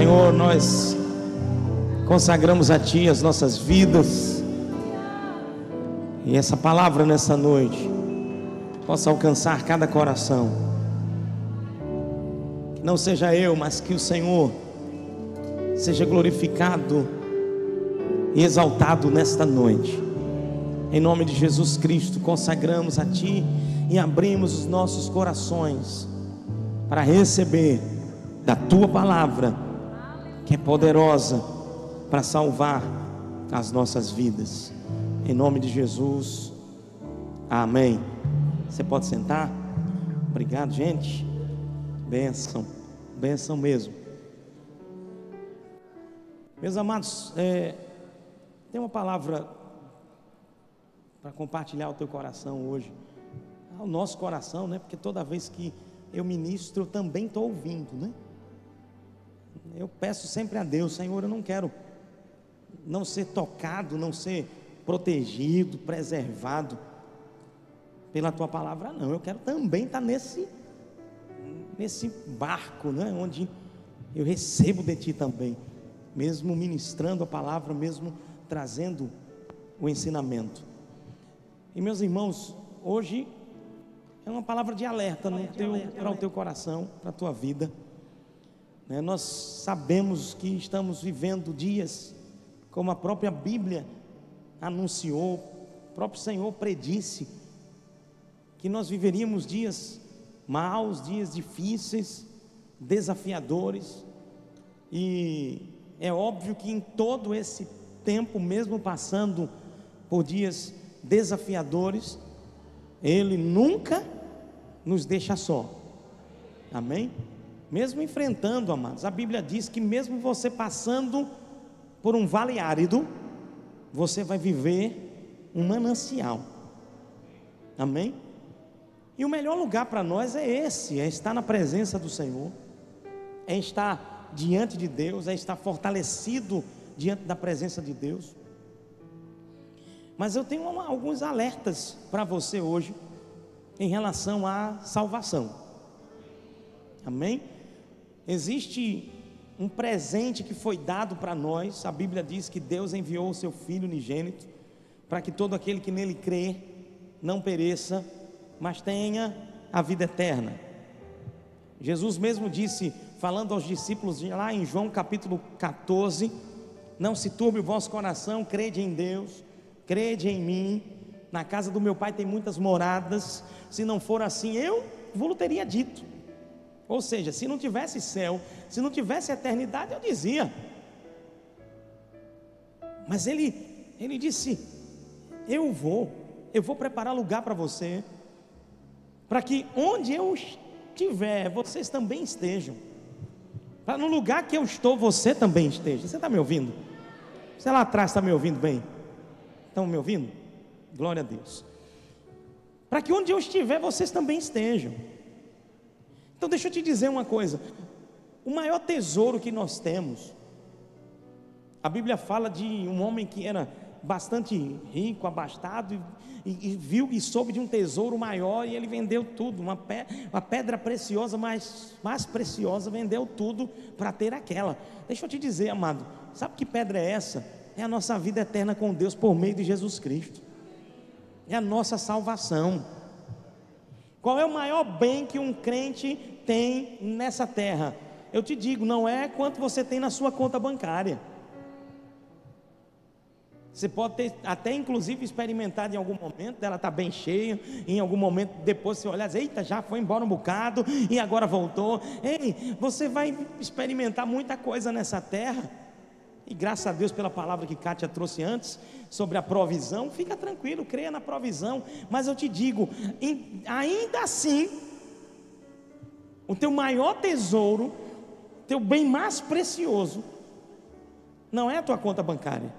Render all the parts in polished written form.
Senhor, nós consagramos a Ti as nossas vidas, e essa palavra nessa noite possa alcançar cada coração. Que não seja eu, mas que o Senhor seja glorificado e exaltado nesta noite. Em nome de Jesus Cristo, consagramos a Ti e abrimos os nossos corações para receber da Tua palavra, que é poderosa para salvar as nossas vidas. Em nome de Jesus, amém. Você pode sentar. Obrigado, gente. Bênção, bênção mesmo. Meus amados, tem uma palavra para compartilhar ao teu coração hoje, ao nosso coração, né? Porque toda vez que eu ministro, eu também estou ouvindo, né? Eu peço sempre a Deus: Senhor, eu não quero não ser tocado, não ser protegido, preservado pela Tua palavra, não. Eu quero também estar nesse barco, né? Onde eu recebo de Ti também, mesmo ministrando a palavra, mesmo trazendo o ensinamento. E meus irmãos, hoje é uma palavra de alerta para o teu coração, para a tua vida. Nós sabemos que estamos vivendo dias, como a própria Bíblia anunciou, o próprio Senhor predisse, que nós viveríamos dias maus, dias difíceis, desafiadores. E é óbvio que em todo esse tempo, mesmo passando por dias desafiadores, Ele nunca nos deixa só. Amém? Mesmo enfrentando, amados, a Bíblia diz que mesmo você passando por um vale árido, você vai viver um manancial. Amém? E o melhor lugar para nós é esse, é estar na presença do Senhor, é estar diante de Deus, é estar fortalecido diante da presença de Deus. Mas eu tenho alguns alertas para você hoje em relação à salvação. Amém? Existe um presente que foi dado para nós. A Bíblia diz que Deus enviou o seu Filho unigênito, para que todo aquele que nele crê não pereça, mas tenha a vida eterna. Jesus mesmo disse, falando aos discípulos lá em João capítulo 14: não se turbe o vosso coração, crede em Deus, crede em mim. Na casa do meu Pai tem muitas moradas, se não for assim eu vos teria dito. Ou seja, se não tivesse céu, se não tivesse eternidade, eu dizia. Mas ele disse: eu vou preparar lugar para você, para que onde eu estiver, vocês também estejam, para no lugar que eu estou, você também esteja. Você está me ouvindo? Você lá atrás está me ouvindo bem? Estão me ouvindo? Glória a Deus. Para que onde eu estiver, vocês também estejam. Então deixa eu te dizer uma coisa: o maior tesouro que nós temos, a Bíblia fala de um homem que era bastante rico, abastado, e viu e soube de um tesouro maior, e ele vendeu tudo, uma pedra preciosa, mais preciosa, vendeu tudo para ter aquela. Deixa eu te dizer, amado, sabe que pedra é essa? É a nossa vida eterna com Deus por meio de Jesus Cristo, é a nossa salvação. Qual é o maior bem que um crente tem nessa terra? Eu te digo, não é quanto você tem na sua conta bancária. Você pode ter até inclusive experimentado em algum momento dela estar bem cheia, em algum momento depois você olhar e dizer: eita, já foi embora um bocado e agora voltou. Ei, você vai experimentar muita coisa nessa terra, e graças a Deus pela palavra que Kátia trouxe antes sobre a provisão. Fica tranquilo, creia na provisão. Mas eu te digo, ainda assim, o teu maior tesouro, teu bem mais precioso, não é a tua conta bancária.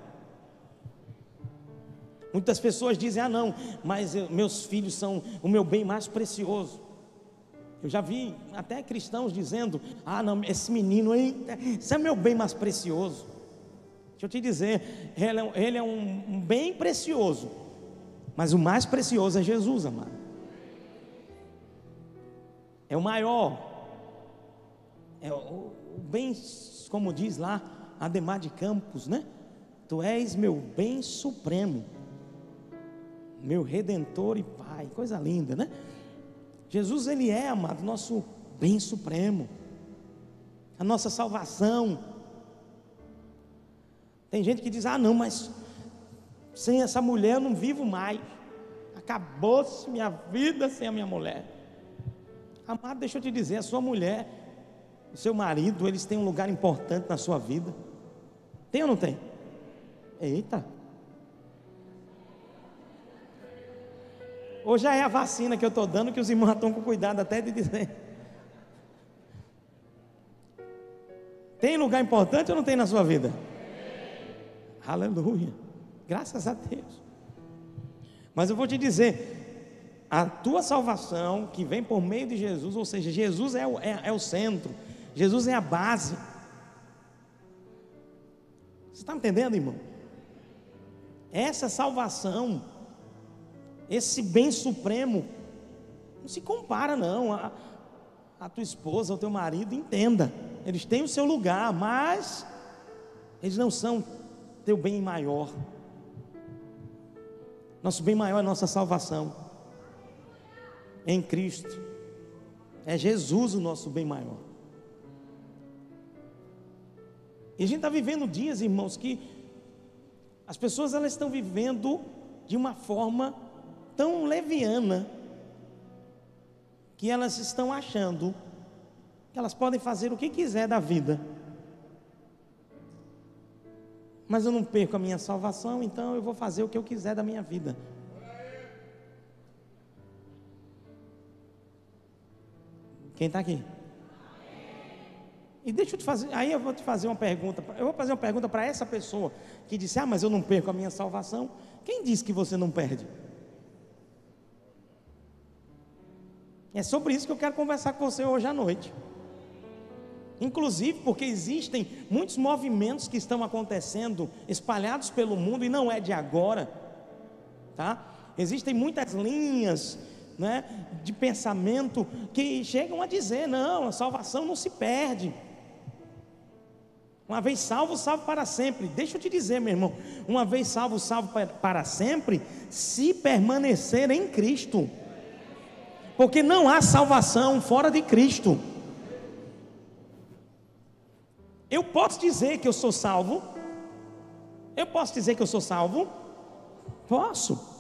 Muitas pessoas dizem: ah não, mas meus filhos são o meu bem mais precioso. Eu já vi até cristãos dizendo: ah não, esse menino aí, esse é meu bem mais precioso. Deixa eu te dizer, ele é um bem precioso, mas o mais precioso é Jesus, amado. É o maior. o bem, como diz lá Ademar de Campos, né? Tu és meu bem supremo, meu redentor e pai. Coisa linda, né? Jesus, ele é, amado, nosso bem supremo, a nossa salvação. Tem gente que diz: ah não, mas sem essa mulher eu não vivo mais, acabou-se minha vida sem a minha mulher. Amado, deixa eu te dizer, a sua mulher, o seu marido, eles têm um lugar importante na sua vida. Tem ou não tem? Eita, ou já é a vacina que eu estou dando, que os irmãos estão com cuidado até de dizer. Tem lugar importante ou não tem na sua vida? Aleluia, graças a Deus. Mas eu vou te dizer, a tua salvação que vem por meio de Jesus, ou seja, Jesus é o centro, Jesus é a base. Você está me entendendo, irmão? Essa salvação, esse bem supremo, não se compara não a tua esposa, ao teu marido. Entenda, eles têm o seu lugar, mas eles não são teu bem maior. Nosso bem maior é a nossa salvação em Cristo. É Jesus o nosso bem maior. E a gente está vivendo dias, irmãos, que as pessoas elas estão vivendo de uma forma tão leviana, que elas estão achando que elas podem fazer o que quiser da vida. Mas eu não perco a minha salvação, então eu vou fazer o que eu quiser da minha vida. Quem está aqui? E deixa eu te fazer, aí eu vou te fazer uma pergunta. Eu vou fazer uma pergunta para essa pessoa que disse: ah, mas eu não perco a minha salvação. Quem disse que você não perde? É sobre isso que eu quero conversar com você hoje à noite. Inclusive porque existem muitos movimentos que estão acontecendo, espalhados pelo mundo, e não é de agora, tá? Existem muitas linhas, né, de pensamento que chegam a dizer: não, a salvação não se perde. Uma vez salvo, salvo para sempre. Deixa eu te dizer, meu irmão, uma vez salvo, salvo para sempre, se permanecer em Cristo, porque não há salvação fora de Cristo. Eu posso dizer que eu sou salvo? Eu posso dizer que eu sou salvo? Posso.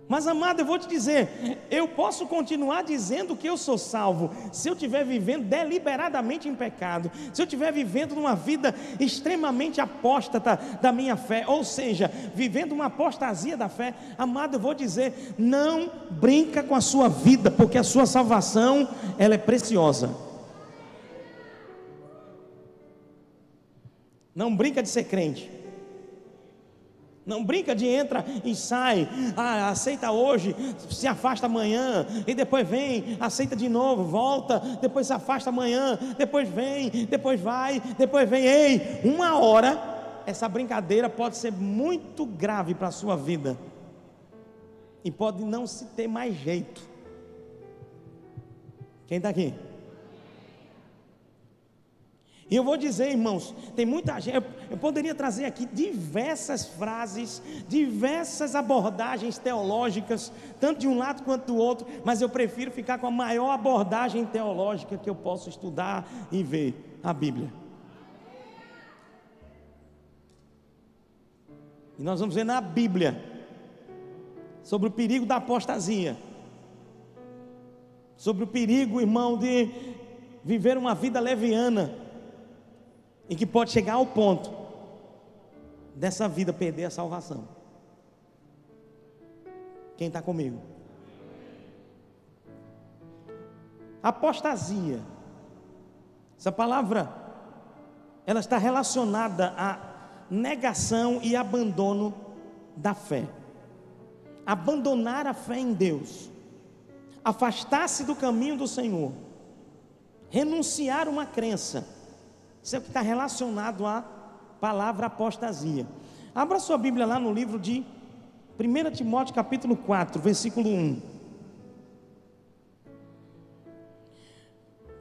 Mas, amado, eu vou te dizer, eu posso continuar dizendo que eu sou salvo se eu estiver vivendo deliberadamente em pecado, se eu estiver vivendo numa vida extremamente apóstata da minha fé, ou seja, vivendo uma apostasia da fé. Amado, eu vou dizer, não brinca com a sua vida, porque a sua salvação, ela é preciosa. Não brinca de ser crente. Não brinca de entra e sai, aceita hoje, se afasta amanhã, e depois vem, aceita de novo, volta, depois se afasta amanhã, depois vem, depois vai, depois vem. Ei, uma hora, essa brincadeira pode ser muito grave para a sua vida, e pode não se ter mais jeito. Quem está aqui? E eu vou dizer, irmãos, tem muita gente, eu poderia trazer aqui diversas frases, diversas abordagens teológicas, tanto de um lado quanto do outro, mas eu prefiro ficar com a maior abordagem teológica que eu posso estudar e ver, a Bíblia. E nós vamos ver na Bíblia sobre o perigo da apostasia, sobre o perigo, irmão, de viver uma vida leviana, e que pode chegar ao ponto dessa vida perder a salvação. Quem está comigo? Apostasia, essa palavra, ela está relacionada à negação e abandono da fé. Abandonar a fé em Deus, afastar-se do caminho do Senhor, renunciar uma crença. Isso é o que está relacionado à palavra apostasia. Abra sua Bíblia lá no livro de 1 Timóteo capítulo 4, versículo 1.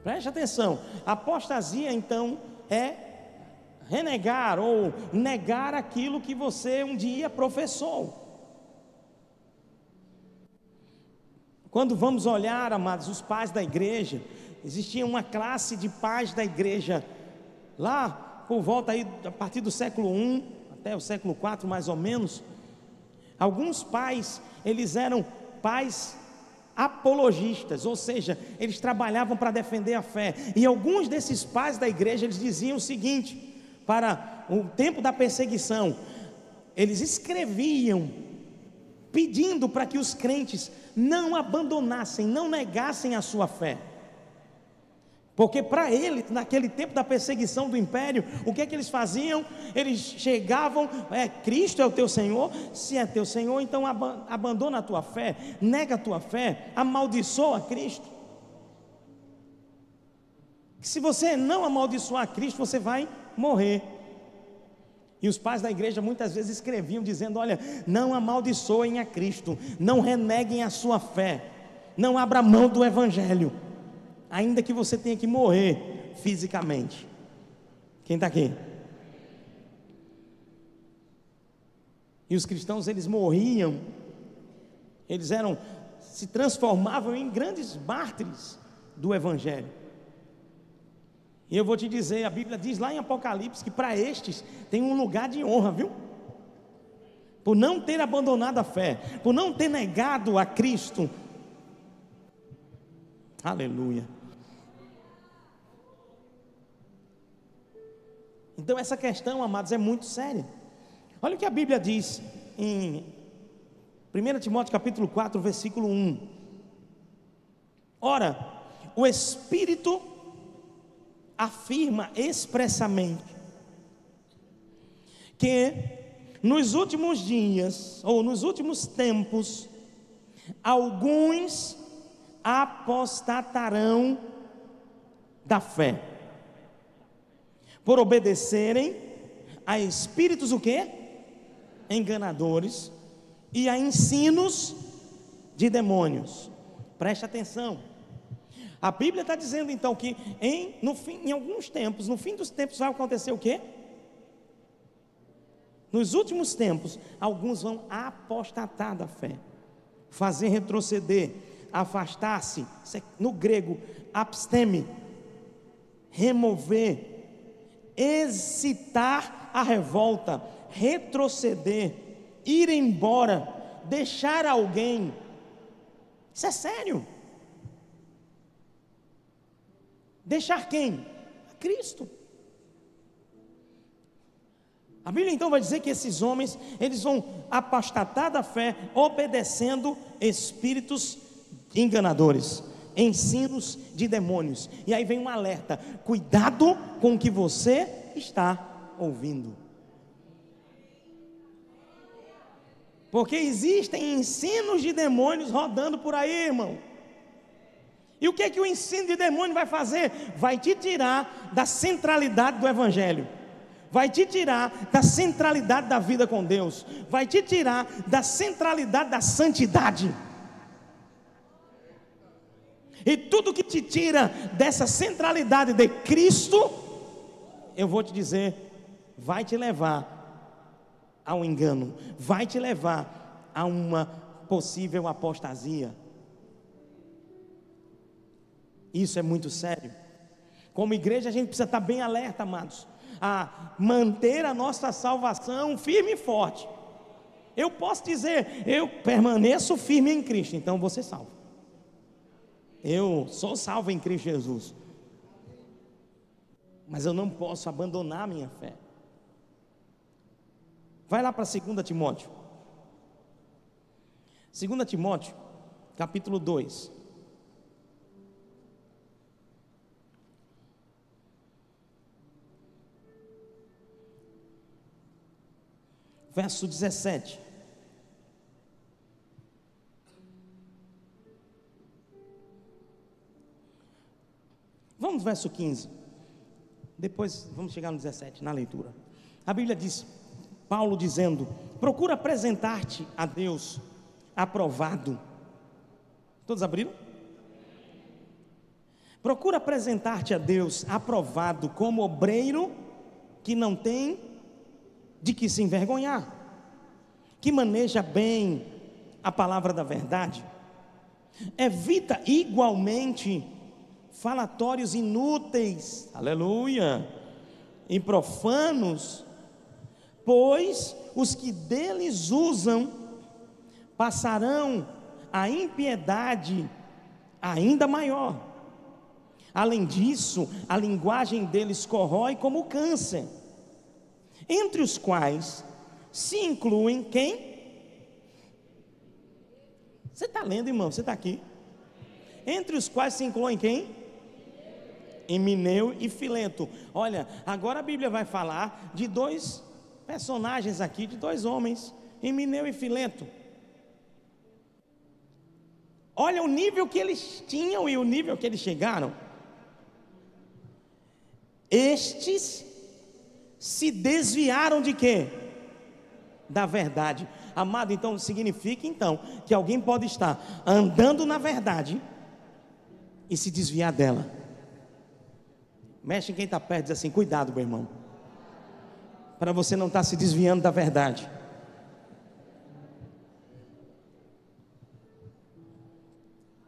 Preste atenção, apostasia então é renegar ou negar aquilo que você um dia professou. Quando vamos olhar, amados, os pais da igreja, existia uma classe de pais da igreja, lá por volta aí, a partir do século I até o século IV mais ou menos. Alguns pais, eles eram pais apologistas, ou seja, eles trabalhavam para defender a fé, e alguns desses pais da igreja, eles diziam o seguinte, para o tempo da perseguição, eles escreviam, pedindo para que os crentes não abandonassem, não negassem a sua fé, porque para eles, naquele tempo da perseguição do império, o que é que eles faziam? Eles chegavam, Cristo é o teu Senhor, se é teu Senhor, então abandona a tua fé, nega a tua fé, amaldiçoa Cristo. Se você não amaldiçoar Cristo, você vai morrer. E os pais da igreja muitas vezes escreviam dizendo: olha, não amaldiçoem a Cristo, não reneguem a sua fé, não abra mão do Evangelho, ainda que você tenha que morrer fisicamente. Quem está aqui? E os cristãos, eles morriam, eles se transformavam em grandes mártires do Evangelho. E eu vou te dizer, a Bíblia diz lá em Apocalipse que para estes tem um lugar de honra, viu? Por não ter abandonado a fé, por não ter negado a Cristo. Aleluia. Então essa questão, amados, é muito séria. Olha o que a Bíblia diz em 1 Timóteo capítulo 4, versículo 1. Ora, o Espírito afirma expressamente que nos últimos dias, ou nos últimos tempos, alguns apostatarão da fé, por obedecerem a espíritos o quê? Enganadores, e a ensinos de demônios. Preste atenção. A Bíblia está dizendo então que em alguns tempos, no fim dos tempos, vai acontecer o quê? Nos últimos tempos, alguns vão apostatar da fé, fazer retroceder, afastar-se, no grego, absteme, remover, excitar a revolta, retroceder, ir embora, deixar alguém. Isso é sério. Deixar quem? A Cristo. A Bíblia então vai dizer que esses homens, eles vão apostatar da fé, obedecendo espíritos enganadores, ensinos de demônios. E aí vem um alerta: cuidado com o que você está ouvindo, porque existem ensinos de demônios rodando por aí, irmão. E o que é que o ensino de demônio vai fazer? Vai te tirar da centralidade do Evangelho, vai te tirar da centralidade da vida com Deus, vai te tirar da centralidade da santidade. E tudo que te tira dessa centralidade de Cristo, eu vou te dizer, vai te levar a um engano, vai te levar a uma possível apostasia. Isso é muito sério. Como igreja a gente precisa estar bem alerta, amados, a manter a nossa salvação firme e forte. Eu posso dizer, eu permaneço firme em Cristo, então você salvo. Eu sou salvo em Cristo Jesus, mas eu não posso abandonar a minha fé. Vai lá para 2 Timóteo. 2 Timóteo, capítulo 2. Verso 17. Vamos no verso 15. Depois vamos chegar no 17, na leitura. A Bíblia diz, Paulo dizendo: procura apresentar-te a Deus aprovado. Todos abriram? Procura apresentar-te a Deus aprovado como obreiro que não tem de que se envergonhar, que maneja bem a palavra da verdade. Evita igualmente falatórios inúteis, aleluia, e profanos, pois os que deles usam passarão a impiedade ainda maior. Além disso, a linguagem deles corrói como o câncer, entre os quais se incluem quem? Você está lendo, irmão? Você está aqui? Entre os quais se incluem quem? Himeneu e Fileto. Olha, agora a Bíblia vai falar de dois personagens aqui, de dois homens, Himeneu e Fileto. Olha o nível que eles tinham e o nível que eles chegaram. Estes se desviaram de quê? Da verdade. Amado, então significa então que alguém pode estar andando na verdade e se desviar dela. Mexe em quem está perto e diz assim: cuidado, meu irmão, para você não estar se desviando da verdade.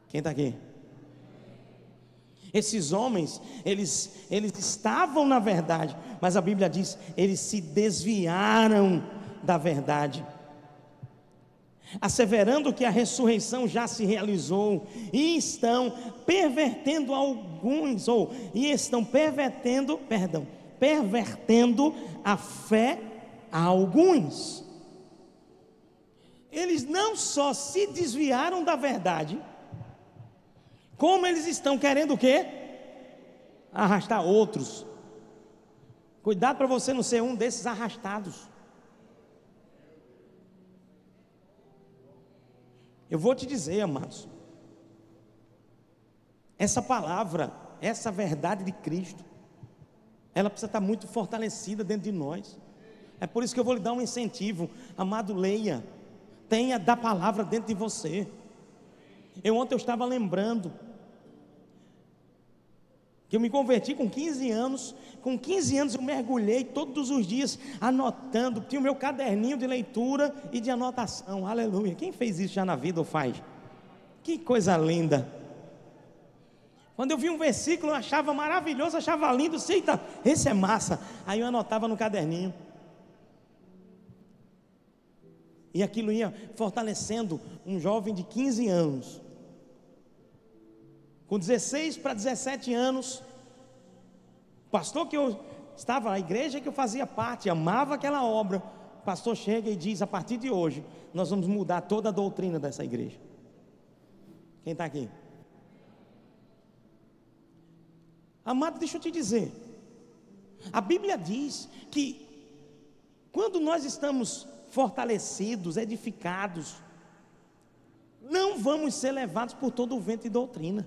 Quem está aqui? Esses homens, eles estavam na verdade, mas a Bíblia diz, eles se desviaram da verdade, asseverando que a ressurreição já se realizou, e estão pervertendo pervertendo a fé a alguns. Eles não só se desviaram da verdade, como eles estão querendo o quê? Arrastar outros. Cuidado para você não ser um desses arrastados. Eu vou te dizer, amados, essa palavra, essa verdade de Cristo, ela precisa estar muito fortalecida dentro de nós. É por isso que eu vou lhe dar um incentivo. Amado, leia, tenha da palavra dentro de você. Ontem eu estava lembrando que eu me converti com 15 anos. Com 15 anos eu mergulhei todos os dias anotando. Tinha o meu caderninho de leitura e de anotação. Aleluia. Quem fez isso já na vida ou faz? Que coisa linda. Quando eu vi um versículo eu achava maravilhoso, achava lindo. Eita, esse é massa. Aí eu anotava no caderninho. E aquilo ia fortalecendo um jovem de 15 anos. Com 16 para 17 anos, o pastor que eu estava, a igreja que eu fazia parte, amava aquela obra, o pastor chega e diz: a partir de hoje, nós vamos mudar toda a doutrina dessa igreja. Quem está aqui? Amado, deixa eu te dizer, a Bíblia diz que quando nós estamos fortalecidos, edificados, não vamos ser levados por todo o vento de doutrina.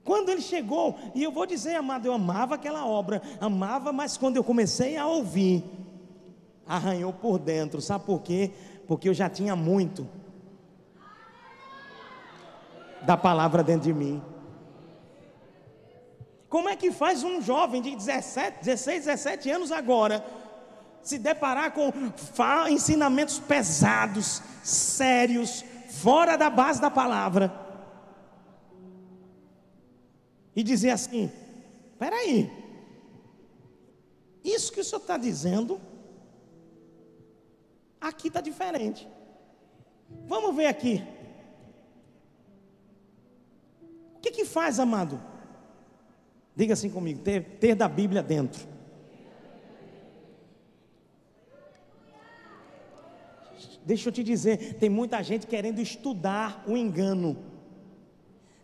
Quando ele chegou, e eu vou dizer, amado, eu amava aquela obra, amava, mas quando eu comecei a ouvir, arranhou por dentro. Sabe por quê? Porque eu já tinha muito da palavra dentro de mim. Como é que faz um jovem de 16, 17 anos agora se deparar com ensinamentos pesados, sérios, fora da base da palavra, e dizer assim: espera aí, isso que o senhor está dizendo aqui está diferente, vamos ver aqui. O que faz, amado? Diga assim comigo: ter da Bíblia dentro. Deixa eu te dizer, tem muita gente querendo estudar o engano.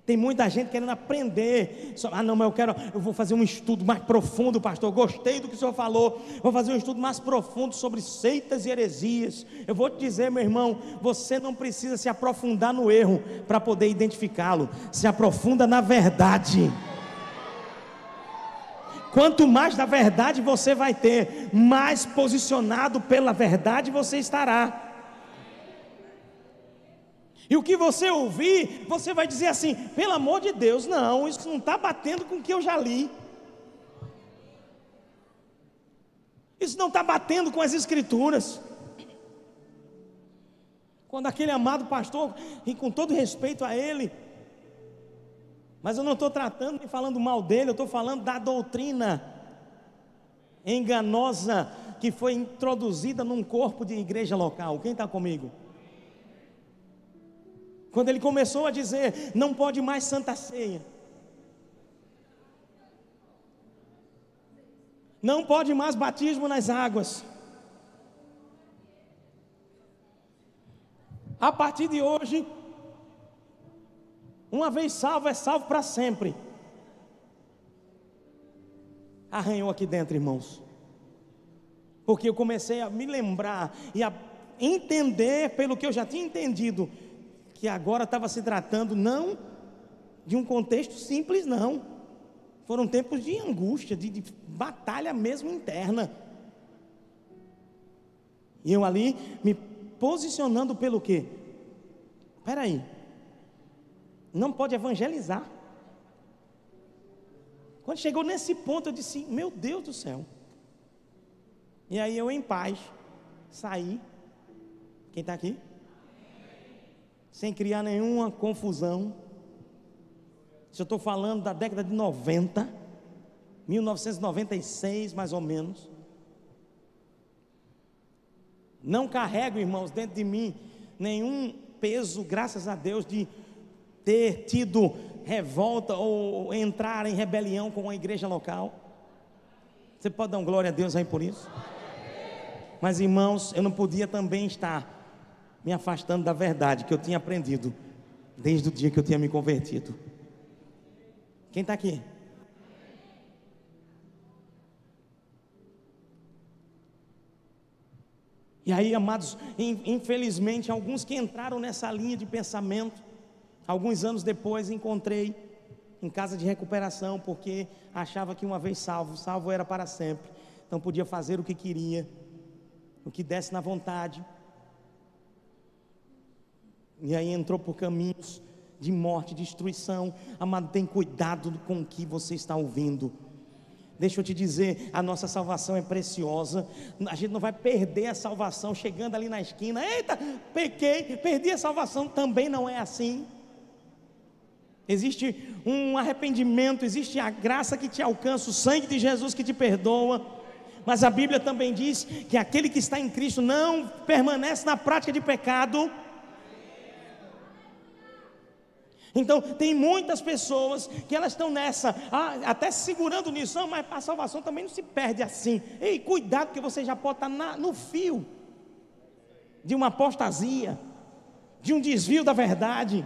Tem muita gente querendo aprender. Não, mas eu vou fazer um estudo mais profundo, pastor. Gostei do que o senhor falou. Vou fazer um estudo mais profundo sobre seitas e heresias. Eu vou te dizer, meu irmão, você não precisa se aprofundar no erro para poder identificá-lo. Se aprofunda na verdade. Quanto mais da verdade você vai ter, mais posicionado pela verdade você estará. E o que você ouvir, você vai dizer assim: pelo amor de Deus, não, isso não está batendo com o que eu já li. Isso não está batendo com as Escrituras. Quando aquele amado pastor, e com todo respeito a ele, mas eu não estou tratando nem falando mal dele, eu estou falando da doutrina enganosa que foi introduzida num corpo de igreja local. Quem está comigo? Quando ele começou a dizer: não pode mais Santa Ceia, não pode mais batismo nas águas, a partir de hoje, uma vez salvo é salvo para sempre. Arranhou aqui dentro, irmãos, porque eu comecei a me lembrar e a entender, pelo que eu já tinha entendido, que agora estava se tratando não de um contexto simples, não. Foram tempos de angústia, de batalha mesmo interna. E eu ali me posicionando pelo quê? Espera aí, não pode evangelizar. Quando chegou nesse ponto eu disse: meu Deus do céu. E aí eu, em paz, saí. Quem está aqui? Sem criar nenhuma confusão. Se eu estou falando da década de 90, 1996 mais ou menos. Não carrego, irmãos, dentro de mim nenhum peso, graças a Deus, de ter tido revolta ou entrar em rebelião com a igreja local. Você pode dar um glória a Deus aí por isso? Mas, irmãos, eu não podia também estar me afastando da verdade que eu tinha aprendido desde o dia que eu tinha me convertido. Quem está aqui? E aí, amados, infelizmente, alguns que entraram nessa linha de pensamento, alguns anos depois encontrei em casa de recuperação, porque achava que uma vez salvo, salvo era para sempre, então podia fazer o que queria, o que desse na vontade. E aí entrou por caminhos de morte, destruição. Amado, tem cuidado com o que você está ouvindo. Deixa eu te dizer, a nossa salvação é preciosa. A gente não vai perder a salvação chegando ali na esquina: eita, pequei, perdi a salvação. Também não é assim. Existe um arrependimento, existe a graça que te alcança, o sangue de Jesus que te perdoa. Mas a Bíblia também diz que aquele que está em Cristo não permanece na prática de pecado. Então tem muitas pessoas que elas estão nessa, até se segurando nisso. Não, mas a salvação também não se perde assim. Ei, cuidado, que você já pode estar no fio de uma apostasia, de um desvio da verdade.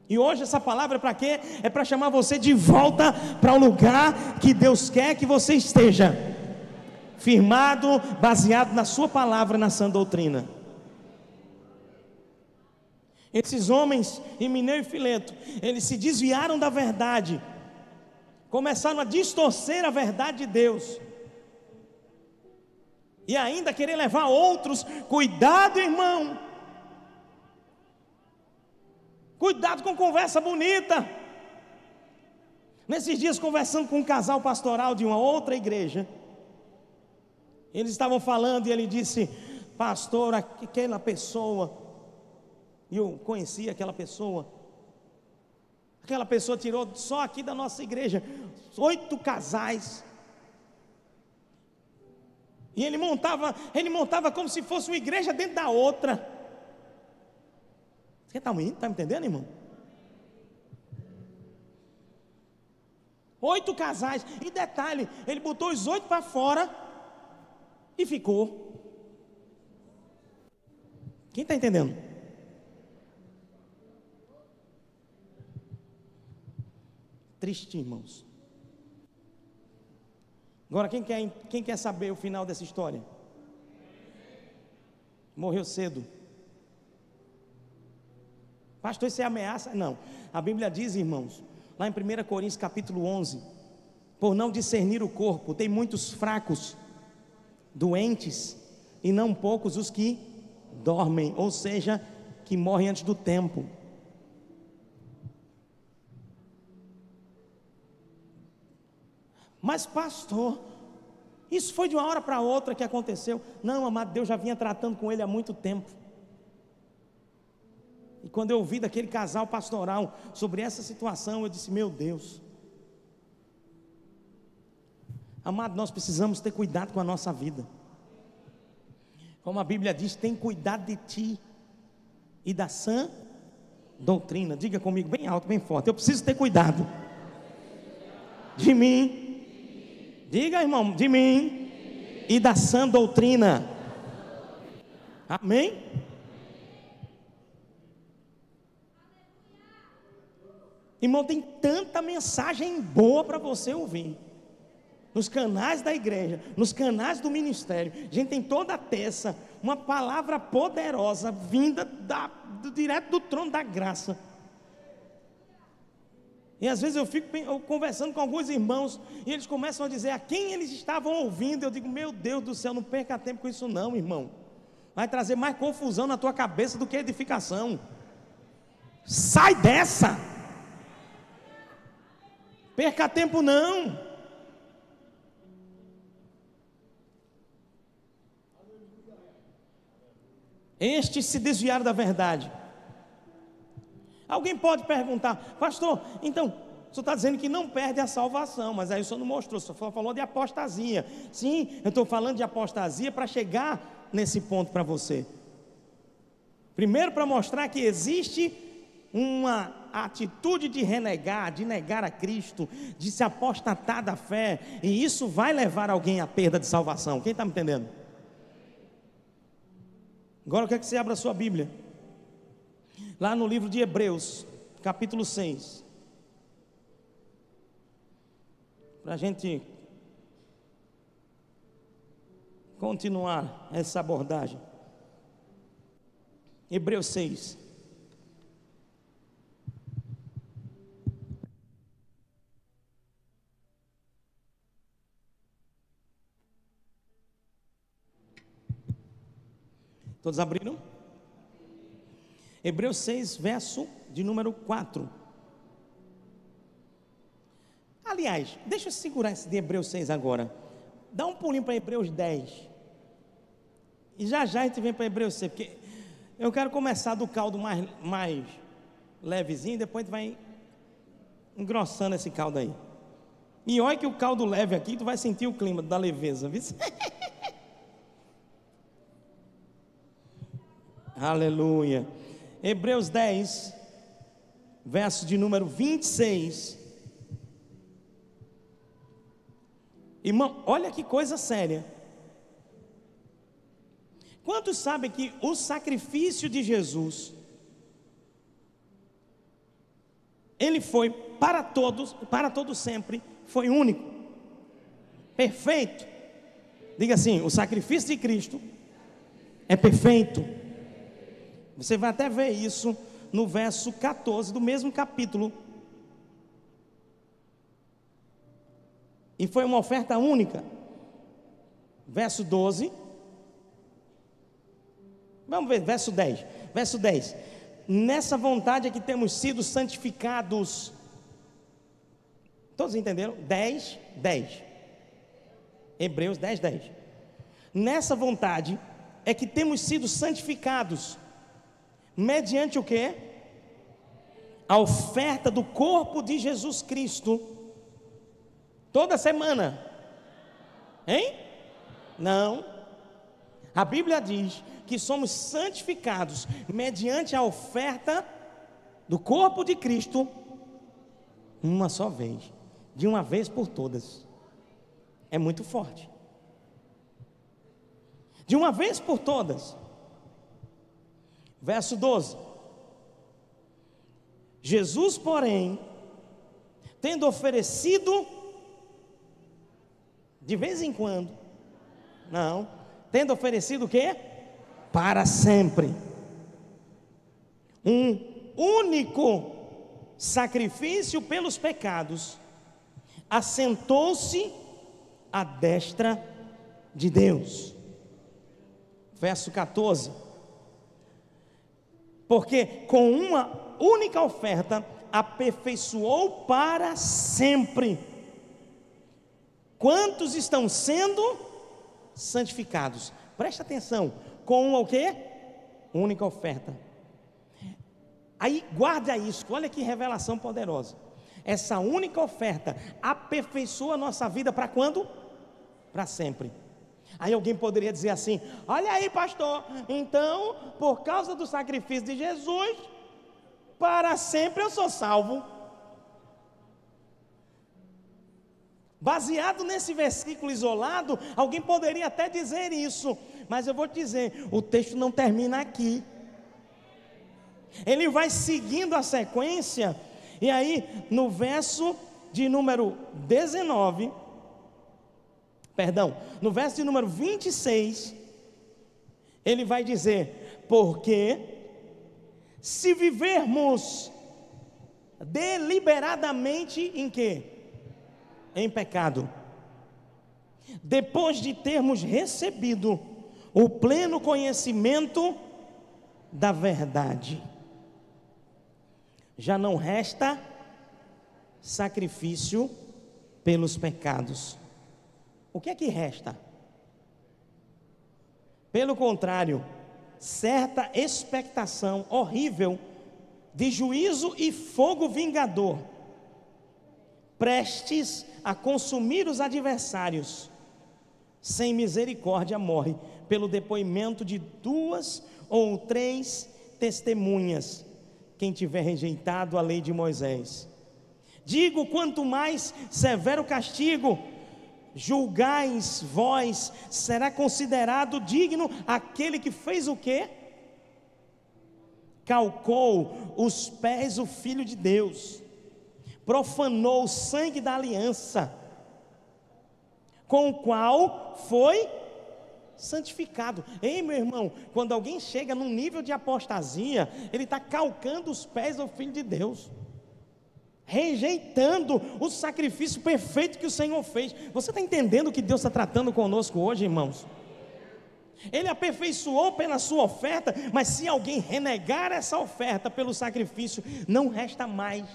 E hoje essa palavra é para quê? É para chamar você de volta para o lugar que Deus quer que você esteja, firmado, baseado na sua palavra, na sã doutrina. Esses homens, Himeneu e Fileto, eles se desviaram da verdade, começaram a distorcer a verdade de Deus, e ainda querer levar outros. Cuidado, irmão, cuidado com conversa bonita. Nesses dias, conversando com um casal pastoral de uma outra igreja, eles estavam falando e ele disse: pastor, aquela pessoa, e eu conheci aquela pessoa tirou só aqui da nossa igreja 8 casais, e ele montava como se fosse uma igreja dentro da outra. Você está me entendendo, irmão? 8 casais, e detalhe, ele botou os 8 para fora e ficou. Quem está entendendo? Triste, irmãos. Agora, quem quer saber o final dessa história? Morreu cedo. Pastor, isso é ameaça? Não. A Bíblia diz, irmãos, lá em 1 Coríntios capítulo 11, por não discernir o corpo, tem muitos fracos, doentes, e não poucos os que dormem, ou seja, que morrem antes do tempo. Mas pastor, isso foi de uma hora para outra que aconteceu. Não, amado, Deus já vinha tratando com ele há muito tempo. E quando eu ouvi daquele casal pastoral sobre essa situação, eu disse: meu Deus. Amado, nós precisamos ter cuidado com a nossa vida. Como a Bíblia diz, tem cuidado de ti e da sã doutrina. Diga comigo bem alto, bem forte: eu preciso ter cuidado de mim. Diga, irmão, de mim e da sã doutrina. Amém? Irmão, tem tanta mensagem boa para você ouvir nos canais da igreja, nos canais do ministério. A gente tem toda a terça uma palavra poderosa vinda direto do trono da graça. E às vezes eu fico conversando com alguns irmãos e eles começam a dizer a quem eles estavam ouvindo. Eu digo: meu Deus do céu, não perca tempo com isso não, irmão. Vai trazer mais confusão na tua cabeça do que edificação. Sai dessa. Perca tempo não. Estes se desviaram da verdade. Alguém pode perguntar: pastor, então, o senhor está dizendo que não perde a salvação, mas aí o senhor não mostrou, o senhor falou de apostasia. Sim, eu estou falando de apostasia para chegar nesse ponto para você. Primeiro, para mostrar que existe uma atitude de renegar, de negar a Cristo, de se apostatar da fé, e isso vai levar alguém à perda de salvação. Quem está me entendendo? Agora eu quero que você abra a sua Bíblia lá no livro de Hebreus, capítulo 6, para a gente continuar essa abordagem. Hebreus 6. Todos abriram? Hebreus 6, verso de número 4. Aliás, deixa eu segurar esse de Hebreus 6 agora. Dá um pulinho para Hebreus 10. E já a gente vem para Hebreus 6, porque eu quero começar do caldo mais levezinho, depois a gente vai engrossando esse caldo aí. E olha que o caldo leve aqui, tu vai sentir o clima da leveza, viu? Aleluia. Hebreus 10, verso de número 26. Irmão, olha que coisa séria. Quantos sabem que o sacrifício de Jesus, ele foi para todos sempre, foi único, perfeito. Diga assim: o sacrifício de Cristo é perfeito. Você vai até ver isso no verso 14 do mesmo capítulo. E foi uma oferta única. Verso 12. Vamos ver, verso 10. Verso 10. Nessa vontade é que temos sido santificados. Todos entenderam? 10, 10. Hebreus 10, 10. Nessa vontade é que temos sido santificados. Mediante o quê? A oferta do corpo de Jesus Cristo. Toda semana. Hein? Não. A Bíblia diz que somos santificados mediante a oferta do corpo de Cristo uma só vez, de uma vez por todas. É muito forte. De uma vez por todas. Verso 12. Jesus, porém, tendo oferecido de vez em quando, não, tendo oferecido o quê? Para sempre, um único sacrifício pelos pecados, assentou-se à destra de Deus. Verso 14. porque com uma única oferta aperfeiçoou para sempre. Quantos estão sendo santificados? Presta atenção, com uma o quê? Única oferta. Aí guarda isso, olha que revelação poderosa. Essa única oferta aperfeiçoa a nossa vida para quando? Para sempre. Aí alguém poderia dizer assim: olha aí, pastor, então por causa do sacrifício de Jesus, para sempre eu sou salvo. Baseado nesse versículo isolado, alguém poderia até dizer isso, mas eu vou te dizer, o texto não termina aqui. Ele vai seguindo a sequência, e aí no verso de número 19, no verso de número 26, ele vai dizer: porque se vivermos deliberadamente em quê? Em pecado, depois de termos recebido o pleno conhecimento da verdade, já não resta sacrifício pelos pecados. O que é que resta? Pelo contrário, certa expectação horrível de juízo e fogo vingador, prestes a consumir os adversários. Sem misericórdia morre pelo depoimento de 2 ou 3 testemunhas, quem tiver rejeitado a lei de Moisés. Digo, quanto mais severo castigo julgais vós, será considerado digno aquele que fez o quê? Calcou os pés o Filho de Deus, profanou o sangue da aliança, com o qual foi santificado. Ei, meu irmão, quando alguém chega num nível de apostasia, ele está calcando os pés do Filho de Deus, rejeitando o sacrifício perfeito que o Senhor fez. Você está entendendo o que Deus está tratando conosco hoje, irmãos? Ele aperfeiçoou pela sua oferta, mas se alguém renegar essa oferta pelo sacrifício, não resta mais.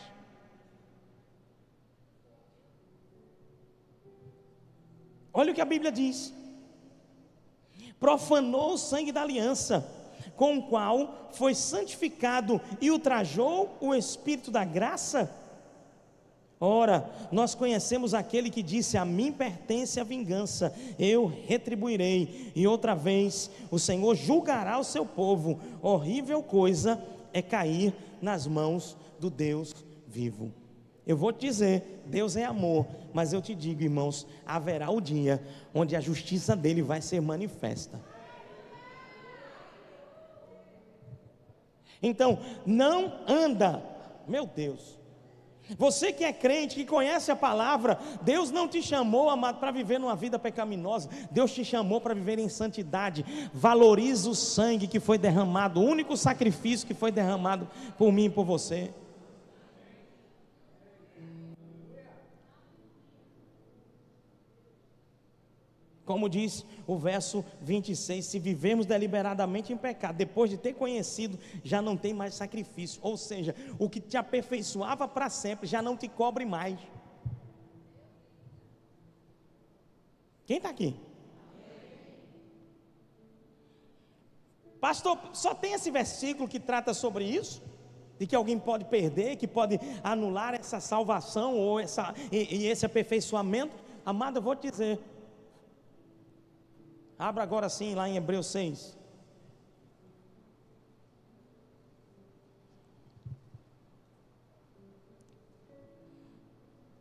Olha o que a Bíblia diz: profanou o sangue da aliança, com o qual foi santificado, e ultrajou o Espírito da graça. Ora, nós conhecemos aquele que disse: a mim pertence a vingança, eu retribuirei, e outra vez o Senhor julgará o seu povo. Horrível coisa é cair nas mãos do Deus vivo. Eu vou te dizer, Deus é amor, mas eu te digo, irmãos, haverá o dia onde a justiça dele vai ser manifesta. Então, não anda, meu Deus, você que é crente, que conhece a palavra, Deus não te chamou, amado, para viver numa vida pecaminosa. Deus te chamou para viver em santidade. Valorize o sangue que foi derramado, o único sacrifício que foi derramado por mim e por você. Como diz o verso 26, se vivemos deliberadamente em pecado, depois de ter conhecido, já não tem mais sacrifício. Ou seja, o que te aperfeiçoava para sempre, já não te cobre mais. Quem está aqui? Pastor, só tem esse versículo que trata sobre isso? De que alguém pode perder, que pode anular essa salvação ou esse aperfeiçoamento? Amado, eu vou te dizer. Abra agora sim, lá em Hebreus 6.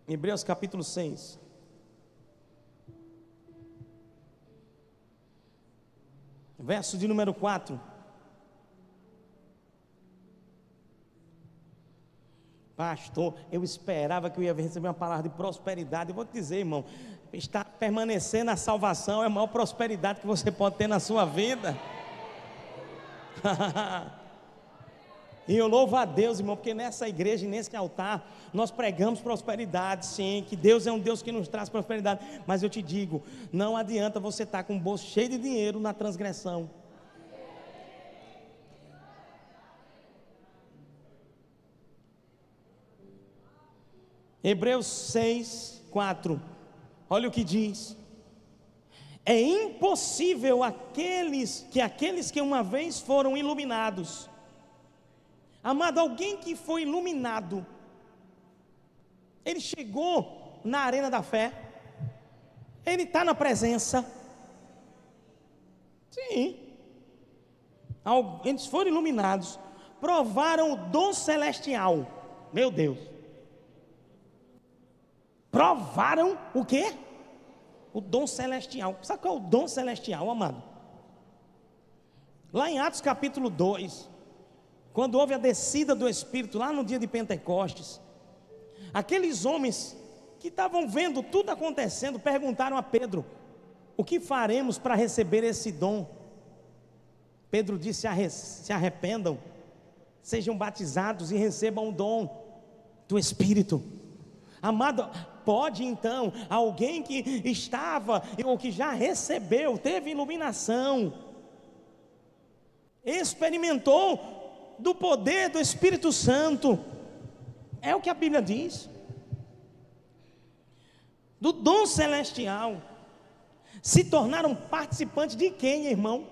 Hebreus capítulo 6. Verso de número 4. Pastor, eu esperava que eu ia receber uma palavra de prosperidade. Eu vou te dizer, irmão, permanecer na salvação é a maior prosperidade que você pode ter na sua vida. E eu louvo a Deus, irmão, porque nessa igreja e nesse altar nós pregamos prosperidade, sim, que Deus é um Deus que nos traz prosperidade. Mas eu te digo, não adianta você estar com o bolso cheio de dinheiro na transgressão. Hebreus 6, 4. Olha o que diz: é impossível aqueles que uma vez foram iluminados. Amado, alguém que foi iluminado, ele chegou na arena da fé, ele está na presença. Sim. Eles foram iluminados, provaram o dom celestial. Meu Deus. Provaram o quê? O dom celestial. Sabe qual é o dom celestial, amado? Lá em Atos capítulo 2, quando houve a descida do Espírito, lá no dia de Pentecostes, aqueles homens que estavam vendo tudo acontecendo, perguntaram a Pedro: o que faremos para receber esse dom? Pedro disse: se arrependam, sejam batizados e recebam o dom do Espírito. Amado, pode então alguém que estava ou que já recebeu, teve iluminação, experimentou do poder do Espírito Santo, é o que a Bíblia diz, do dom celestial, se tornaram participantes de quem, irmão?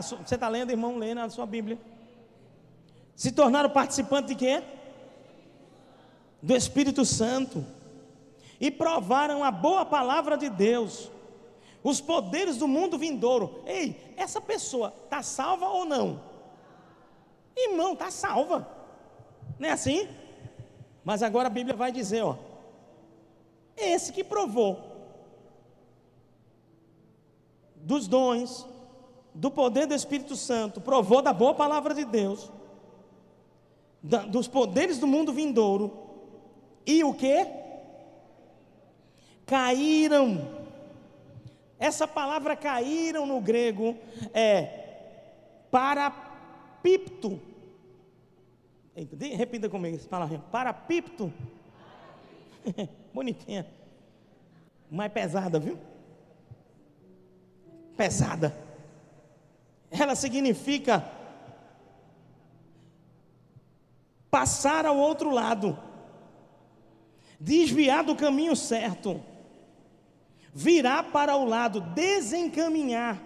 Você está lendo, irmão? Lê na sua Bíblia. Se tornaram participantes de quê? Do Espírito Santo. E provaram a boa palavra de Deus, os poderes do mundo vindouro. Ei, essa pessoa está salva ou não? Irmão, está salva. Não é assim? Mas agora a Bíblia vai dizer, ó, esse que provou dos dons, do poder do Espírito Santo, provou da boa palavra de Deus, dos poderes do mundo vindouro, e o que? Caíram. Essa palavra caíram no grego é parapipto. Repita comigo essa palavra: parapipto. Bonitinha, mais pesada, viu? Pesada. Ela significa passar ao outro lado, desviar do caminho certo, virar para o lado, desencaminhar,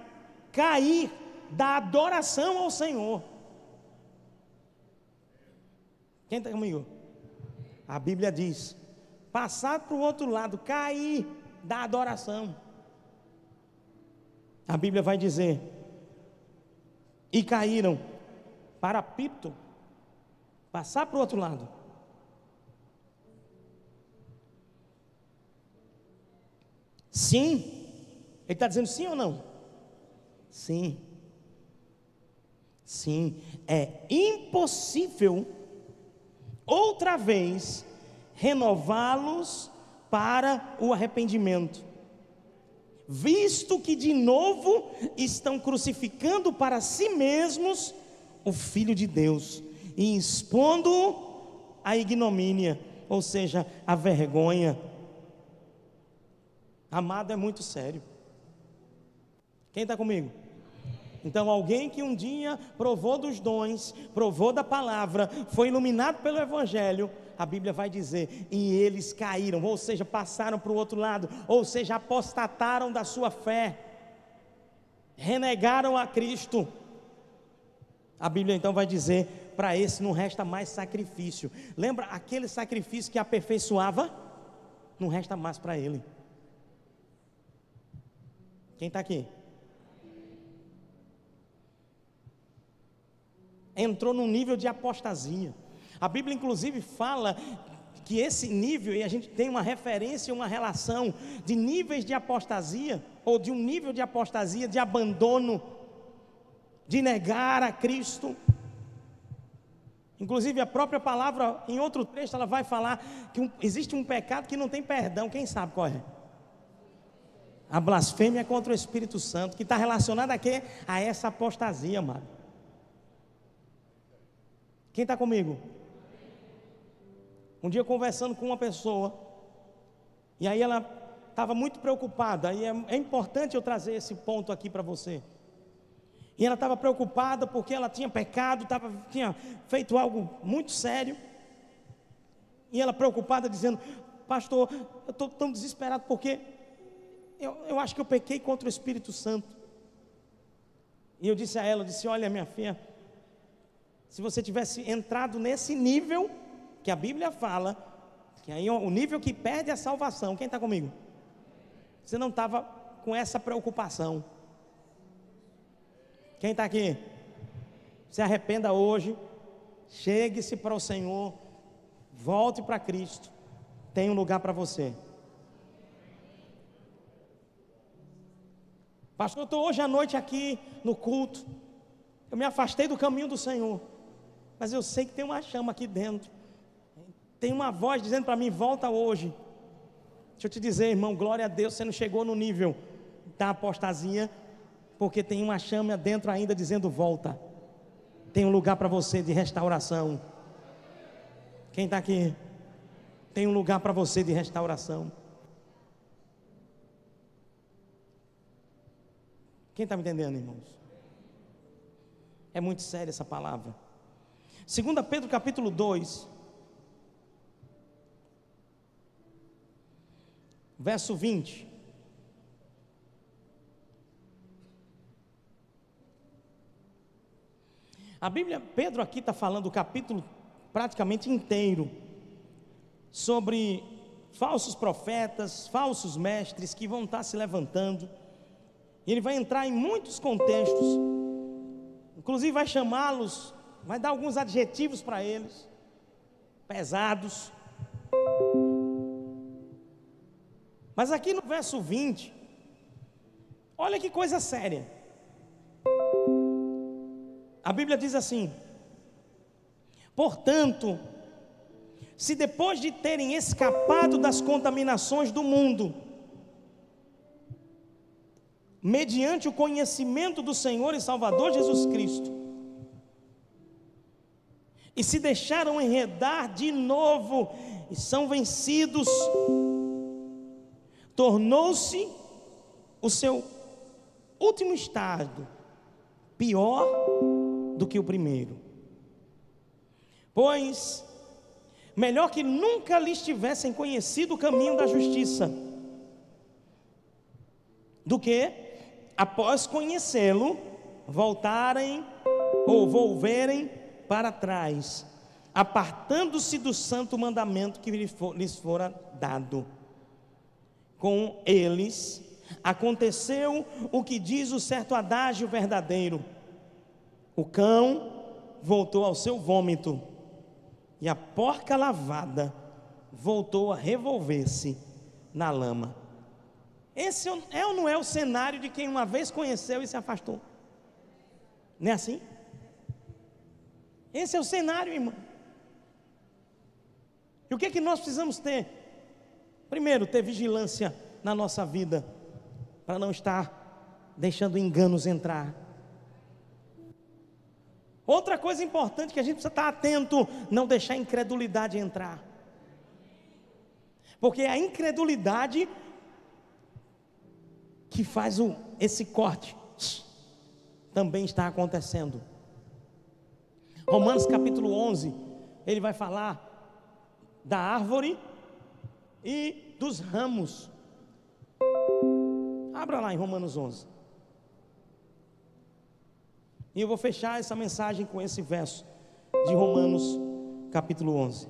cair da adoração ao Senhor. Quem está comigo? A Bíblia diz: passar para o outro lado, cair da adoração. A Bíblia vai dizer: e caíram para Pipto, passar para o outro lado. Sim, ele está dizendo sim ou não? Sim, sim, é impossível outra vez renová-los para o arrependimento, visto que de novo estão crucificando para si mesmos o Filho de Deus e expondo-o à ignomínia, ou seja, a vergonha. Amado, é muito sério. Quem está comigo? Então, alguém que um dia provou dos dons, provou da palavra, foi iluminado pelo Evangelho, a Bíblia vai dizer: e eles caíram, ou seja, passaram para o outro lado, ou seja, apostataram da sua fé, renegaram a Cristo. A Bíblia então vai dizer: para esse não resta mais sacrifício. Lembra aquele sacrifício que aperfeiçoava? Não resta mais para ele. Quem está aqui? Entrou num nível de apostasia. A Bíblia inclusive fala que esse nível, e a gente tem uma referência, uma relação de níveis de apostasia, ou de um nível de apostasia, de abandono, de negar a Cristo. Inclusive a própria palavra, em outro trecho, ela vai falar que existe um pecado que não tem perdão. Quem sabe qual é? A blasfêmia contra o Espírito Santo, que está relacionada a quê? A essa apostasia, amado. Quem está comigo? Um dia conversando com uma pessoa, e aí ela estava muito preocupada, e é importante eu trazer esse ponto aqui para você. E ela estava preocupada porque ela tinha pecado, tinha feito algo muito sério, E ela preocupada dizendo: pastor, eu estou tão desesperado porque eu acho que eu pequei contra o Espírito Santo. E eu disse a ela, olha minha filha, se você tivesse entrado nesse nível que a Bíblia fala, que aí é o nível que perde a salvação, quem está comigo? Você não estava com essa preocupação. Quem está aqui? Se arrependa hoje, chegue-se para o Senhor, volte para Cristo, tem um lugar para você. Pastor, eu estou hoje à noite aqui no culto, eu me afastei do caminho do Senhor, mas eu sei que tem uma chama aqui dentro, tem uma voz dizendo para mim: volta hoje. Deixa eu te dizer, irmão, glória a Deus, você não chegou no nível da apostasia, porque tem uma chama dentro ainda dizendo: volta, tem um lugar para você de restauração. Quem está aqui? Tem um lugar para você de restauração. Quem está me entendendo, irmãos? É muito séria essa palavra. 2 Pedro capítulo 2, verso 20. A Bíblia, Pedro aqui está falando o capítulo praticamente inteiro sobre falsos profetas, falsos mestres que vão estar se levantando. Ele vai entrar em muitos contextos, inclusive vai chamá-los, vai dar alguns adjetivos para eles, pesados. Mas aqui no verso 20, olha que coisa séria. A Bíblia diz assim: portanto, se depois de terem escapado das contaminações do mundo, mediante o conhecimento do Senhor e Salvador Jesus Cristo, e se deixaram enredar de novo e são vencidos, tornou-se o seu último estado pior do que o primeiro. Pois melhor que nunca lhes tivessem conhecido o caminho da justiça, do que após conhecê-lo, voltarem ou volverem para trás, apartando-se do santo mandamento que lhes fora dado. Com eles aconteceu o que diz o certo adágio verdadeiro: o cão voltou ao seu vômito, e a porca lavada voltou a revolver-se na lama. Esse é ou não é o cenário de quem uma vez conheceu e se afastou? Não é assim? Esse é o cenário, irmão. E o que é que nós precisamos ter? Primeiro, ter vigilância na nossa vida, para não estar deixando enganos entrar. Outra coisa importante que a gente precisa estar atento: não deixar a incredulidade entrar, porque a incredulidade que faz esse corte também está acontecendo. Romanos capítulo 11, ele vai falar da árvore e dos ramos. Abra lá em Romanos 11. E eu vou fechar essa mensagem com esse verso de Romanos capítulo 11.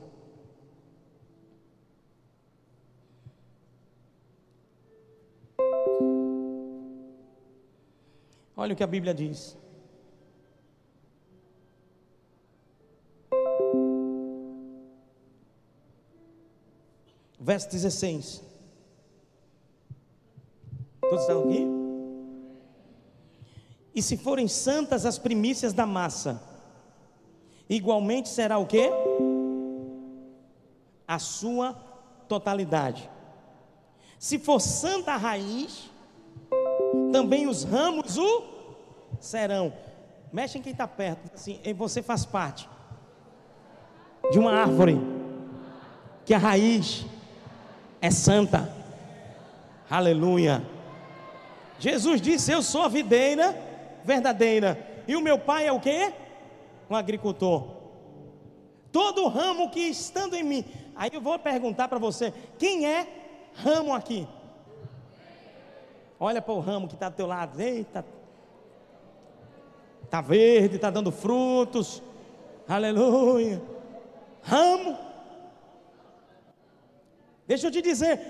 Olha o que a Bíblia diz. Verso 16. Todos estão aqui? E se forem santas as primícias da massa, igualmente será o quê? A sua totalidade. Se for santa a raiz, também os ramos o serão. Mexe em quem está perto, assim: você faz parte de uma árvore que a raiz é santa. Aleluia. Jesus disse: eu sou a videira verdadeira, e o meu pai é o quê? Um agricultor. Todo ramo que estando em mim, Aí eu vou perguntar para você: quem é ramo aqui? Olha para o ramo que está do teu lado. Eita, está verde, está dando frutos. Aleluia. Ramo. Deixa eu te dizer,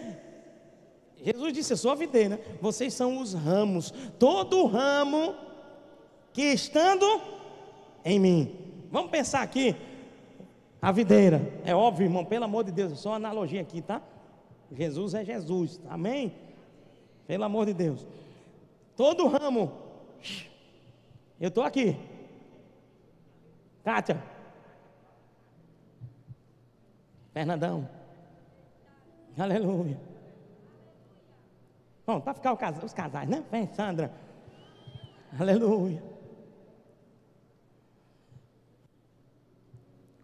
Jesus disse: eu sou a videira, vocês são os ramos. Todo ramo que estando em mim. Vamos pensar aqui. A videira, é óbvio, irmão, pelo amor de Deus, só uma analogia aqui, tá? Jesus é Jesus, amém? Pelo amor de Deus. Todo ramo, eu estou aqui. Kátia, Fernandão, aleluia. Bom, para ficar os casais, né? Vem, Sandra, aleluia.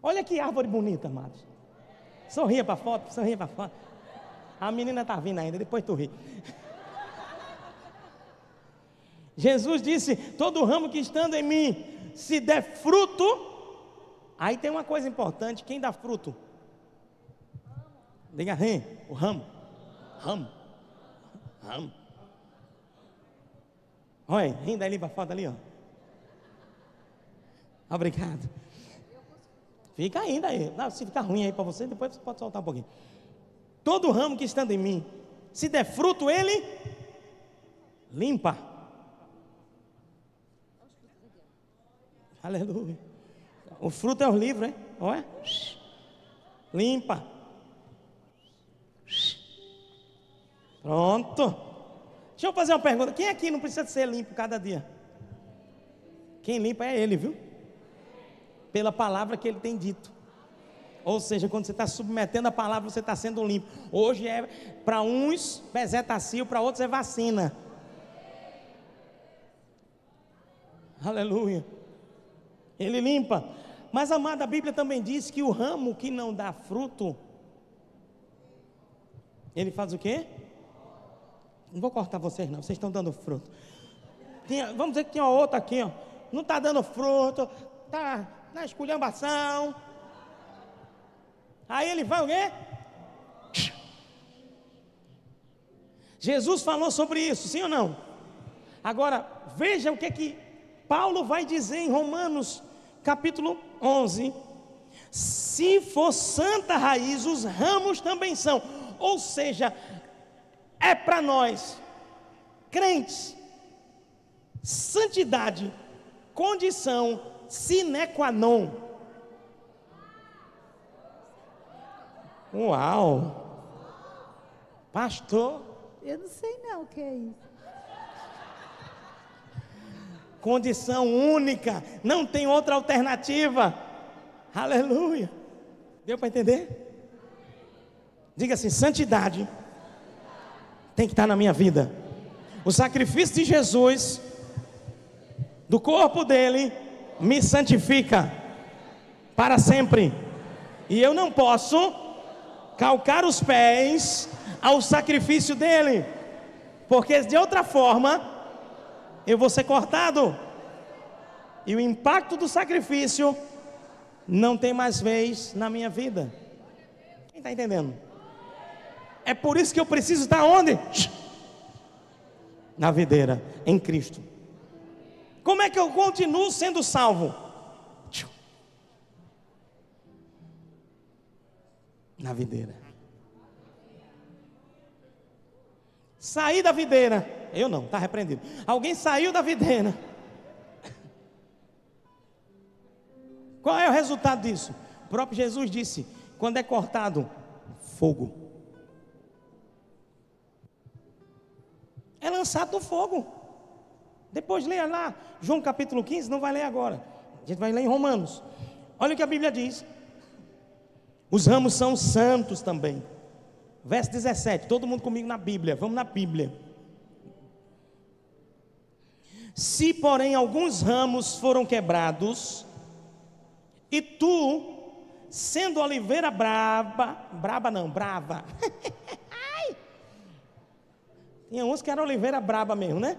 Olha que árvore bonita, amados. Sorria para a foto, sorria para a foto. A menina está vindo ainda, depois tu ri. Jesus disse: todo ramo que estando em mim, se der fruto. Aí tem uma coisa importante: quem dá fruto? Diga assim, o ramo. Ramo. Ramo. Olha, ainda ali para a foto ali, ó. Obrigado. Fica ainda aí. Não, se ficar ruim aí para você, depois você pode soltar um pouquinho. Todo ramo que estando em mim, se der fruto, ele limpa. Aleluia. O fruto é o livro, hein? Olha. Limpa. Pronto. Deixa eu fazer uma pergunta. Quem aqui não precisa ser limpo cada dia? Quem limpa é ele, viu? Pela palavra que ele tem dito. Ou seja, quando você está submetendo a palavra, você está sendo limpo. Hoje é para uns bezetacil, para outros é vacina. Aleluia. Ele limpa. Mas, amada, a Bíblia também diz que o ramo que não dá fruto, ele faz o quê? Não vou cortar vocês não, vocês estão dando fruto. Vamos dizer que tinha outra aqui, ó. Não está dando fruto, está na esculhambação. Aí ele vai o quê? Jesus falou sobre isso, sim ou não? Agora, veja o que Paulo vai dizer em Romanos, capítulo 11. Se for santa raiz, os ramos também são. Ou seja, é para nós, crentes, santidade, condição sine qua non. Uau! Pastor, Eu não sei não o que é isso. condição única, não tem outra alternativa. Aleluia. Deu para entender? Diga assim: santidade tem que estar na minha vida. O sacrifício de Jesus, do corpo dele, me santifica para sempre. E eu não posso calcar os pés ao sacrifício dele, porque de outra forma eu vou ser cortado, e o impacto do sacrifício não tem mais vez na minha vida. Quem está entendendo? É por isso que eu preciso estar onde? Na videira, em Cristo. Como é que eu continuo sendo salvo? Na videira. Saí da videira. Eu não, está repreendido. Alguém saiu da videira. Qual é o resultado disso? O próprio Jesus disse: quando é cortado, fogo. É lançado no fogo. Depois leia lá, João capítulo 15, não vai ler agora. A gente vai ler em Romanos. Olha o que a Bíblia diz. Os ramos são santos também. Verso 17, todo mundo comigo na Bíblia, vamos na Bíblia. Se porém alguns ramos foram quebrados, e tu, sendo oliveira brava, tinha uns que eram oliveira braba mesmo, né?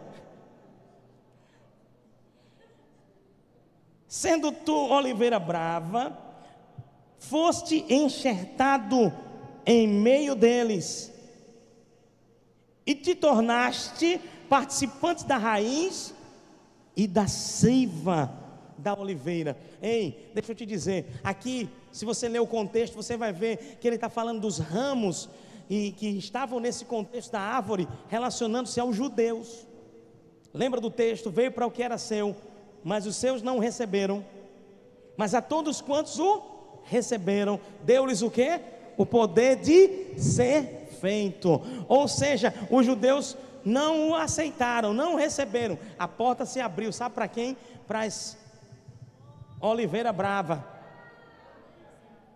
Sendo tu oliveira brava, foste enxertado em meio deles, e te tornaste participante da raiz e da seiva da oliveira. Ei, deixa eu te dizer, aqui, se você ler o contexto, você vai ver que ele está falando dos ramos, e que estavam nesse contexto da árvore, relacionando-se aos judeus. Lembra do texto? Veio para o que era seu, mas os seus não receberam. Mas a todos quantos o receberam, deu-lhes o quê? O poder de ser feito. Ou seja, os judeus não o aceitaram, não receberam. A porta se abriu, sabe para quem? Para as oliveira brava.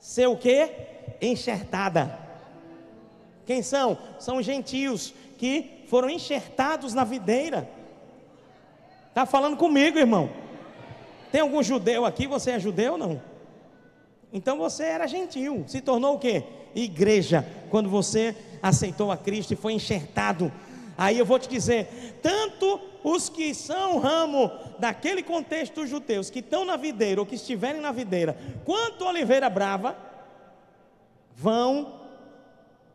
Ser o quê? Enxertada. Quem são? São os gentios que foram enxertados na videira. Está falando comigo, irmão? Tem algum judeu aqui? Você é judeu ou não? Então você era gentil. Se tornou o quê? Igreja. Quando você aceitou a Cristo e foi enxertado. Aí eu vou te dizer, tanto os que são ramo daquele contexto dos judeus, que estão na videira ou que estiverem na videira, quanto a oliveira brava, vão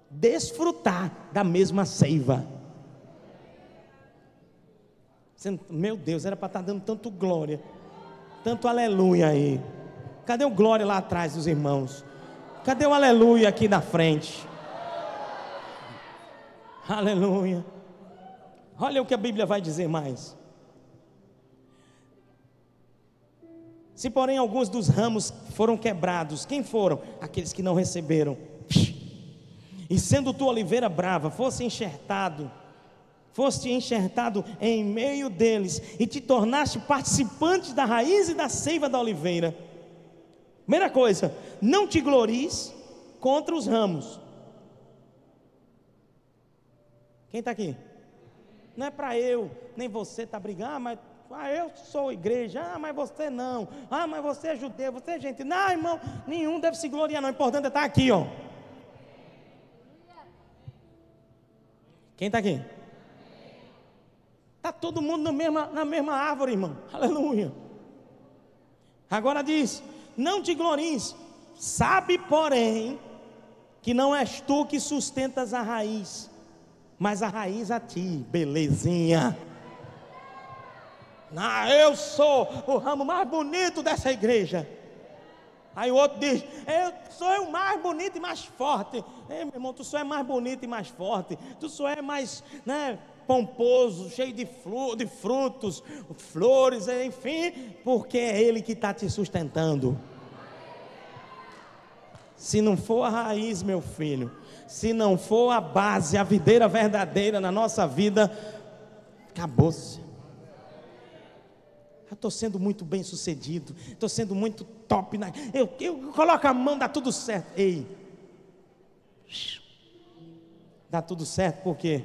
desfrutar da mesma seiva. Meu Deus, era para estar dando tanto glória, tanto aleluia aí. Cadê o glória lá atrás dos irmãos? Cadê o aleluia aqui na frente? Aleluia. Olha o que a Bíblia vai dizer mais. Se porém alguns dos ramos foram quebrados, quem foram? Aqueles que não receberam. E sendo tu oliveira brava, foste enxertado em meio deles, e te tornaste participante da raiz e da seiva da oliveira. Primeira coisa, não te glories contra os ramos. Quem está aqui? Não é para eu, nem você está brigando, mas eu sou igreja, mas você não, mas você é judeu, você é gentil. Não, irmão, nenhum deve se gloriar, não. O importante é estar aqui, ó. Quem está aqui? Está todo mundo na mesma árvore, irmão. Aleluia. Agora diz: não te glories, sabe porém que não és tu que sustentas a raiz, mas a raiz a ti. Belezinha. Eu sou o ramo mais bonito dessa igreja. Aí o outro diz: eu sou o mais bonito e mais forte. Ei, meu irmão, tu só é mais bonito e mais forte. Tu só é mais, pomposo, cheio de frutos, flores, enfim, porque é Ele que está te sustentando. Se não for a raiz, meu filho, se não for a base, a videira verdadeira na nossa vida, acabou-se. Eu estou sendo muito bem sucedido, estou sendo muito top, eu coloco a mão, dá tudo certo. Ei, dá tudo certo por quê?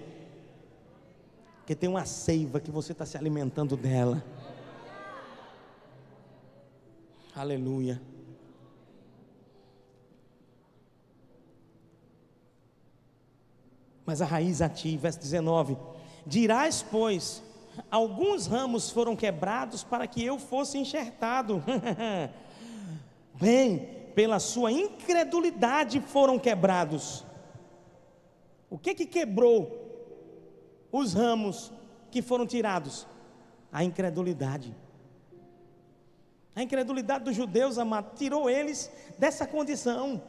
Porque tem uma seiva que você está se alimentando dela. Aleluia. Mas a raiz a ti, verso 19: dirás, pois, alguns ramos foram quebrados para que eu fosse enxertado. Bem, pela sua incredulidade foram quebrados. O que quebrou os ramos que foram tirados? A incredulidade. A incredulidade dos judeus, amado, tirou eles dessa condição.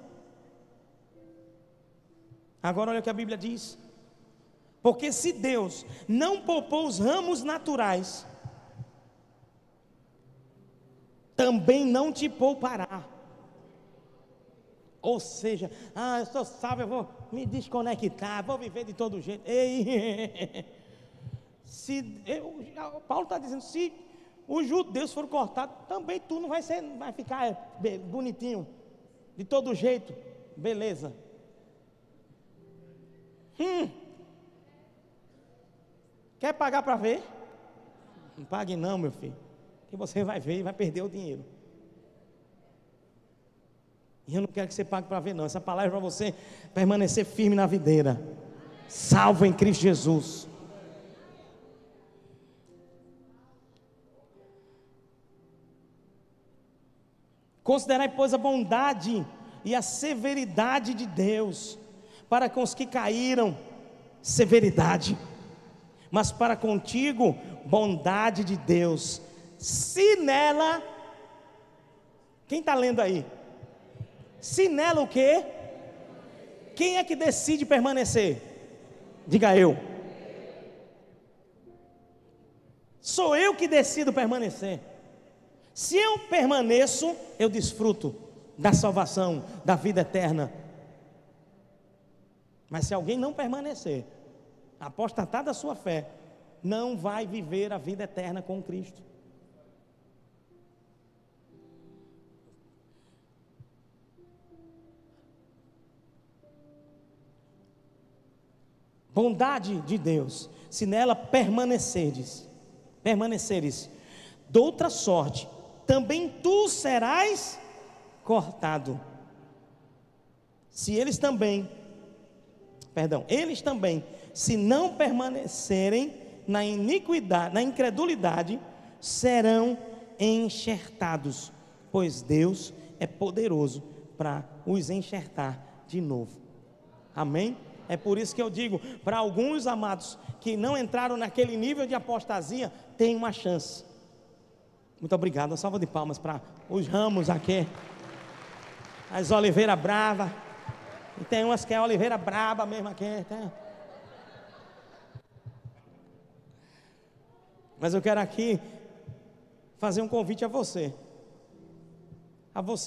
Agora olha o que a Bíblia diz: porque se Deus não poupou os ramos naturais, também não te poupará. Ou seja, eu sou salvo, eu vou me desconectar, vou viver de todo jeito. Ei, Paulo está dizendo: se os judeus foram cortados, também tu não vai ficar bonitinho, de todo jeito, beleza. Quer pagar para ver? Não pague não, meu filho, que você vai ver e vai perder o dinheiro. E eu não quero que você pague para ver não. Essa palavra é para você permanecer firme na videira, salvo em Cristo Jesus. Considerai, pois, a bondade e a severidade de Deus. Para com os que caíram, severidade, mas para contigo, bondade de Deus. Se nela, quem está lendo aí? Se nela o quê? Quem é que decide permanecer? Diga eu. Sou eu que decido permanecer. Se eu permaneço, eu desfruto da salvação, da vida eterna. Mas se alguém não permanecer, apostatar da sua fé, não vai viver a vida eterna com Cristo. Bondade de Deus, se nela permaneceres, de outra sorte, também tu serás cortado. Eles também, se não permanecerem na iniquidade, na incredulidade, serão enxertados, pois Deus é poderoso para os enxertar de novo. Amém? É por isso que eu digo, para alguns amados que não entraram naquele nível de apostasia, tem uma chance. Muito obrigado, uma salva de palmas para os ramos aqui, as oliveiras bravas, e tem umas que é oliveira braba mesmo aqui, tem. Mas eu quero aqui fazer um convite a você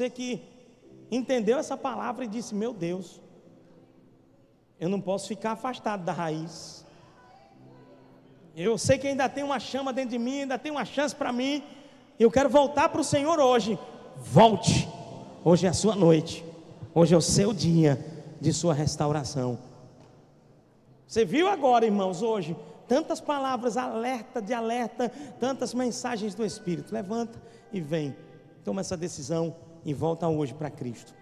que entendeu essa palavra e disse: meu Deus, eu não posso ficar afastado da raiz. Eu sei que ainda tem uma chama dentro de mim, ainda tem uma chance para mim. Eu quero voltar para o Senhor hoje. Volte. Hoje é a sua noite. Hoje é o seu dia de sua restauração. Você viu agora, irmãos, hoje, tantas palavras de alerta, tantas mensagens do Espírito. Levanta e vem. Toma essa decisão e volta hoje para Cristo.